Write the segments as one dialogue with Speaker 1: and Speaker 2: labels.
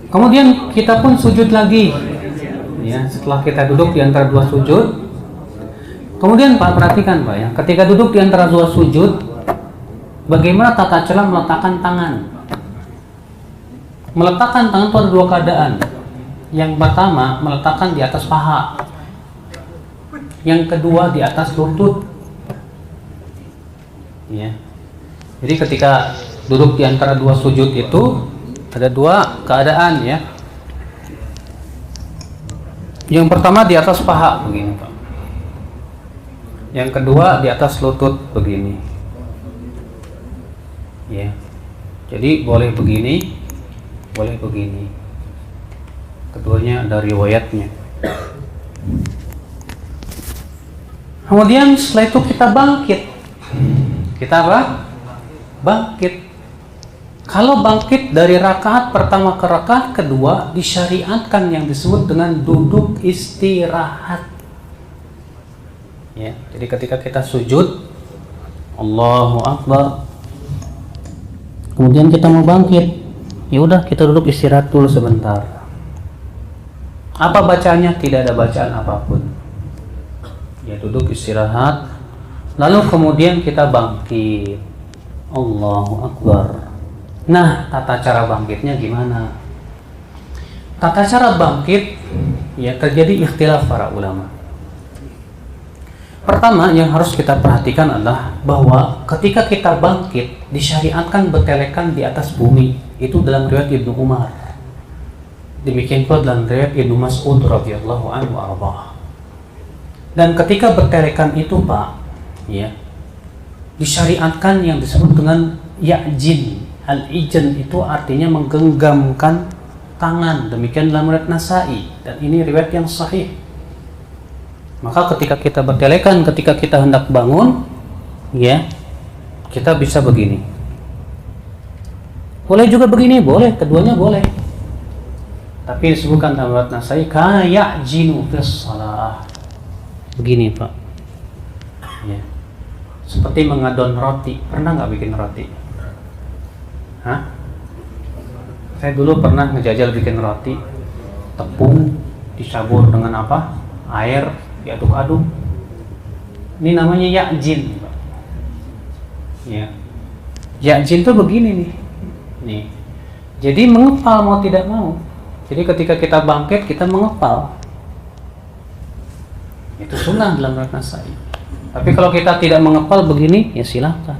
Speaker 1: Kemudian kita pun sujud lagi. Ya, setelah kita duduk di antara dua sujud. Kemudian Pak perhatikan Pak ya, ketika duduk di antara dua sujud, bagaimana tata cara meletakkan tangan? Meletakkan tangan itu ada dua keadaan. Yang pertama, meletakkan di atas paha. Yang kedua, di atas lutut. Ya. Jadi ketika duduk di antara dua sujud itu ada dua keadaan ya. Yang pertama di atas paha begini Pak. Yang kedua di atas lutut begini. Ya. Jadi boleh begini, boleh begini. Keduanya ada riwayatnya. Kemudian setelah itu kita bangkit. Kita apa? Bangkit. Kalau bangkit dari rakaat pertama ke rakaat kedua, disyariatkan yang disebut dengan duduk istirahat. Ya, jadi ketika kita sujud, Allahu Akbar. Kemudian kita mau bangkit, ya udah kita duduk istirahat dulu sebentar. Apa bacaannya? Tidak ada bacaan apapun. Ya duduk istirahat, lalu kemudian kita bangkit. Allahu Akbar. Nah, tata cara bangkitnya gimana? Tata cara bangkit ya terjadi ikhtilaf para ulama. Pertama yang harus kita perhatikan adalah bahwa ketika kita bangkit disyariatkan bertelekan di atas bumi. Itu dalam riwayat Ibnu Umar. Demikian pula dalam riwayat Ibnu Mas'ud radhiyallahu anhu arba. Dan ketika bertelekan itu Pak, ya, disyariatkan yang disebut dengan ya'jin. Al-ijn itu artinya menggenggamkan tangan. Demikian dalam riwayat Nasa'i dan ini riwayat yang sahih. Maka ketika kita bertelekan, ketika kita hendak bangun, ya, kita bisa begini. Boleh juga begini, boleh, keduanya boleh. Tapi disebutkan dalam riwayat Nasa'i kayak jinu fis shalah. Begini Pak. Ya. Seperti mengadon roti. Pernah nggak bikin roti? Hah? Saya dulu pernah ngejajal bikin roti. Tepung dicampur dengan apa? Air, diaduk-aduk. Ini namanya ya'jin. Ya. Ya'jin tuh begini nih. Nih. Jadi mengepal mau tidak mau. Jadi ketika kita bangkit kita mengepal. Itu sunnah dalam riwayat Nasa'i. Tapi kalau kita tidak mengepal begini, ya silakan.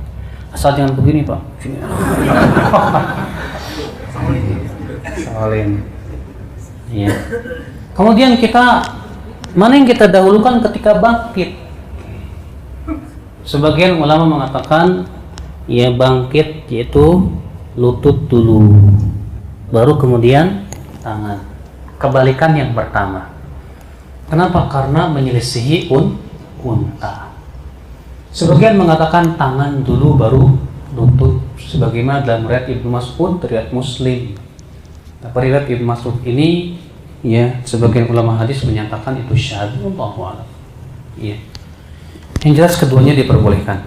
Speaker 1: Asal jangan begini Pak. Salin. Ya. Kemudian kita mana yang kita dahulukan ketika bangkit? Sebagian ulama mengatakan ya bangkit yaitu lutut dulu, baru kemudian tangan. Kebalikan yang pertama. Kenapa? Karena menyelisihi unta. Sebagian mengatakan tangan dulu baru lutut, sebagaimana dalam riwayat Ibnu Mas'ud, riwayat Muslim. Tapi riwayat Ibnu Mas'ud ini ya sebagian ulama hadis menyatakan itu syadz, wallahu a'lam. Ya. Yang jelas keduanya diperbolehkan.